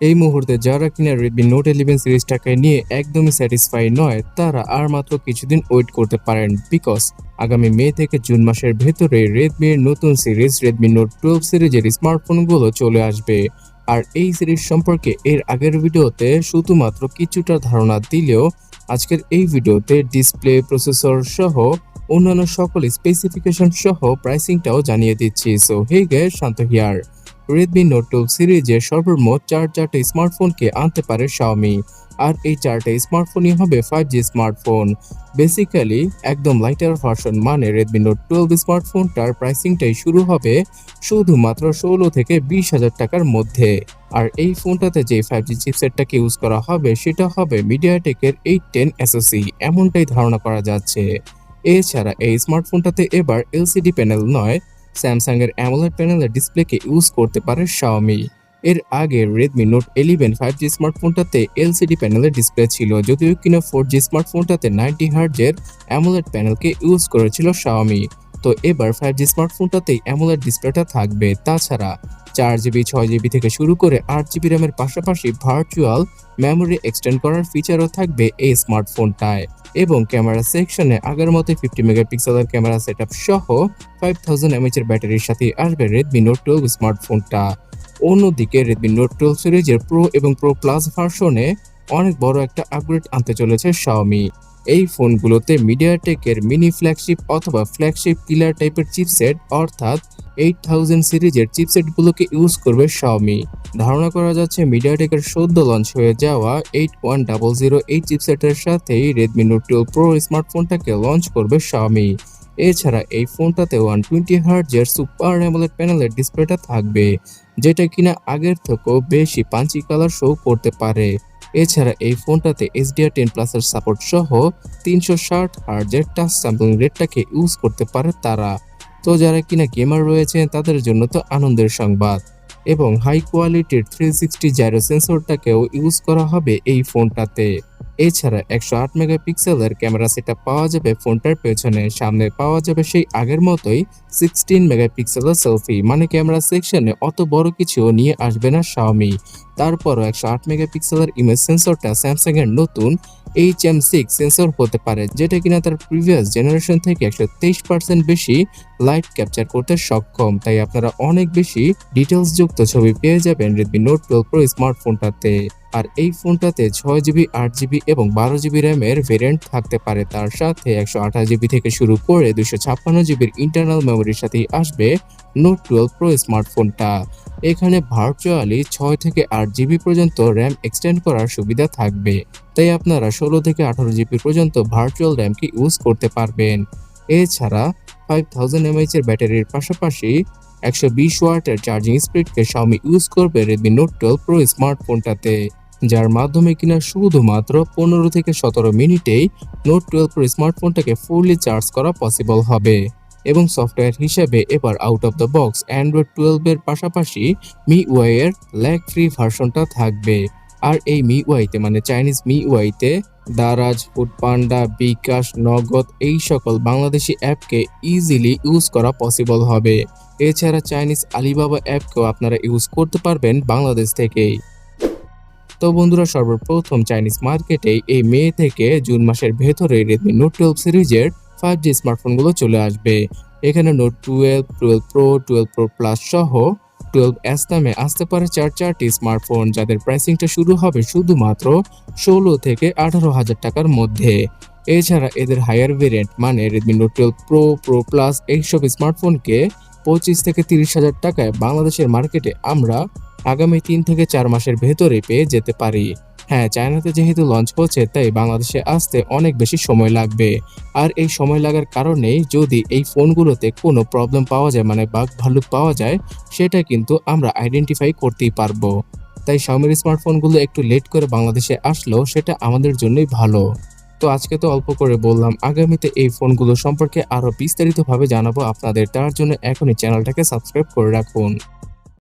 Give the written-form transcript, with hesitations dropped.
এই মুহূর্তে যারা কিনা Redmi Note 11 সিরিজটাকে নিয়ে একদমই স্যাটিসফাই নয়, তারা আর মাত্র কিছুদিন ওয়েট করতে পারেন। বিকজ আগামী মে থেকে জুন মাসের ভেতরে Redmi এর নতুন সিরিজ Redmi Note 12 সিরিজের স্মার্টফোনগুলো চলে আসবে। আর এই সিরিজ সম্পর্কে এর আগের ভিডিওতে শুধুমাত্র কিছুটা ধারণা দিলেও আজকের এই ভিডিওতে ডিসপ্লে, প্রসেসর সহ অন্যান্য সকল স্পেসিফিকেশন সহ প্রাইসিংটাও জানিয়ে দিচ্ছি। So hey guys, Shanta here. Redmi Note 12 সিরিজের সর্বমোট চারটে স্মার্টফোনকে আনতে পারে Xiaomi। আর এই চারটে স্মার্টফোনই হবে 5G স্মার্টফোন। বেসিক্যালি একদম লাইটার ভার্সন মানে Redmi Note 12 স্মার্টফোনটার প্রাইসিংটাই শুরু হবে শুধুমাত্র 16 থেকে 20,000 টাকার মধ্যে। আর এই ফোনটাতে যে 5G চিপসেটটাকে ইউজ করা হবে সেটা হবে মিডিয়াটেকের 810 SoC, এমনটাই ধারণা করা যাচ্ছে। এছাড়া এই স্মার্টফোনটাতে এবার LCD প্যানেল নয়, স্যামসাং এর অ্যামোলেড প্যানেলের ডিসপ্লেকে ইউজ করতে পারে Xiaomi। এর আগে Redmi Note 11 5G স্মার্টফোনটাতে LCD প্যানেলের ডিসপ্লে ছিল, যদিও কিনা 4G স্মার্টফোনটাতে 90 হার্টজের অ্যামোলেড প্যানেলকে ইউজ করেছিল Xiaomi। তো এবার 5G স্মার্টফোনটাতেই অ্যামোলেড ডিসপ্লেটা থাকবে। তাছাড়া 4GB 6GB থেকে শুরু করে 8GB র্যামের পাশাপাশি ভার্চুয়াল মেমোরি এক্সটেন্ড করার ফিচারও থাকবে এই স্মার্টফোনটায়। এবং ক্যামেরা সেকশনে আগের মতো 50 মেগাপিক্সেলের ক্যামেরা সেটআপ সহ 5000 mAh এর ব্যাটারির সাথে আসবে Redmi Note 12 স্মার্টফোনটা। অন্যদিকে Redmi Note 12 সিরিজের প্রো এবং প্রো প্লাস ভার্সনে অনেক বড় একটা আপগ্রেড আনতে চলেছে Xiaomi। এই ফোনগুলোতে মিডিয়াটেকের মিনি ফ্ল্যাগশিপ অথবা ফ্ল্যাগশিপ কিলার টাইপের চিপসেট অর্থাৎ 8000 সিরিজের চিপসেটগুলোকে ইউজ করবে Xiaomi। ধারণা করা যাচ্ছে মিডিয়াটেকের সদ্য লঞ্চ হয়ে যাওয়া 8100 এই চিপসেটের সাথেই Redmi Note 12 Pro স্মার্টফোনটাকে লঞ্চ করবে Xiaomi। এছাড়া এই ফোনটাতে 120 হার্টজের সুপার অ্যামোলেড প্যানেলের ডিসপ্লেটা থাকবে, যেটা কিনা আগের থেকেও বেশি পাঞ্চি কালার শো করতে পারে। এছাড়া এই ফোনটাতে HDR10 প্লাসের সাপোর্ট সহ 360 হার্টজের টাচ স্যাম্পলিং রেটটাকে ইউজ করতে পারে তারা। তো যারা কিনা গেমার রয়েছেন তাদের জন্য তো আনন্দের সংবাদ। এবং হাই কোয়ালিটির 360 জাইরো সেন্সরটাকেও ইউজ করা হবে এই ফোনটাতে। এছাড়া 108 মেগাপিক্সেলের ক্যামেরা সেটআপ পাওয়া যাবে ফোনটার পেছনে। সামনে পাওয়া যাবে সেই আগের মতোই 16 মেগাপিক্সেলের সেলফি, মানে ক্যামেরা সেকশনে অত বড় কিছু নিয়ে আসবে না Xiaomi। তারপরও 108 মেগাপিক্সেলের ইমেজ সেন্সরটা স্যামসাং এর নতুন HM6 সেন্সর হতে পারে, যেটা কিনা তার প্রিভিয়াস জেনারেশন থেকে 123% বেশি লাইট ক্যাপচার করতে সক্ষম। তাই আপনারা অনেক বেশি ডিটেলস যুক্ত ছবি পেয়ে যাবেন Redmi Note 12 Pro স্মার্টফোনটাতে। আর এই ফোনটাতে 6GB 8GB এবং 12GB র্যামের ভেরিয়েন্ট থাকতে পারে। তার সাথে 128GB থেকে শুরু করে 256GBর ইন্টারনাল মেমোরির সাথেই আসবে Note 12 Pro স্মার্টফোনটা। এখানে ভার্চুয়ালি 6 থেকে 8GB পর্যন্ত র্যাম এক্সটেন্ড করার সুবিধা থাকবে, তাই আপনারা 16 থেকে 18GB পর্যন্ত ভার্চুয়াল র্যামকে ইউজ করতে পারবেন। এছাড়া 5000 mAh এর ব্যাটারির পাশাপাশি 120 ওয়াটের চার্জিং স্পিডকে Xiaomi ইউজ করবে Redmi Note 12 Pro স্মার্টফোনটাতে, যার মাধ্যমে কিনা শুধুমাত্র 15 থেকে 17 মিনিটেই Note 12 Pro স্মার্টফোনটাকে ফুললি চার্জ করা পসিবল হবে। এবং সফটওয়্যার হিসেবে এবার out of the box Android 12 এর পাশাপাশি MIUI এর ল্যাগ ফ্রি ভার্সনটা থাকবে। আর এই MIUI-তে মানে চাইনিজ MIUI-তে দারাজ, ফুডপান্ডা, বিকাশ, নগদ এই সকল বাংলাদেশি অ্যাপকে ইজিলি ইউজ করা পসিবল হবে। এছাড়া চাইনিজ আলিবাবা অ্যাপকেও আপনারা ইউজ করতে পারবেন বাংলাদেশ থেকেই। তো বন্ধুরা, সর্বপ্রথম চাইনিজ মার্কেটে এই মে থেকে জুন মাসের ভেতরে Redmi Note 12 সিরিজের 5G স্মার্টফোনগুলো চলে আসবে। এখানে Note 12, 12 Pro, 12 Pro Plus সহ 12S নামে আসতে পারে চারটি স্মার্টফোন, যাদের প্রাইসিংটা শুরু হবে শুধুমাত্র 16 থেকে 18,000 টাকার মধ্যে। এছাড়া এদের হায়ার ভেরিয়েন্ট মানে Redmi Note 12 Pro, Pro Plus এইসব স্মার্টফোনকে 25 থেকে 30,000 টাকায় বাংলাদেশের মার্কেটে আমরা আগামী 3 থেকে 4 মাসের ভেতরে পেয়ে যেতে পারি। হ্যাঁ, চায়নাতে যেহেতু লঞ্চ হচ্ছে তাই বাংলাদেশে আসতে অনেক বেশি সময় লাগবে। আর এই সময় লাগার কারণেই যদি এই ফোনগুলোতে কোনো প্রবলেম পাওয়া যায় মানে বাগ ভাল্লুক পাওয়া যায়, সেটা কিন্তু আমরা আইডেন্টিফাই করতেই পারবো। তাই Xiaomiর স্মার্টফোনগুলো একটু লেট করে বাংলাদেশে আসলেও সেটা আমাদের জন্যই ভালো। তো আজকে তো অল্প করে বললাম, আগামীতে এই ফোনগুলো সম্পর্কে আরো বিস্তারিতভাবে জানাবো আপনাদের। তার জন্য এখনই চ্যানেলটাকে সাবস্ক্রাইব করে রাখুন।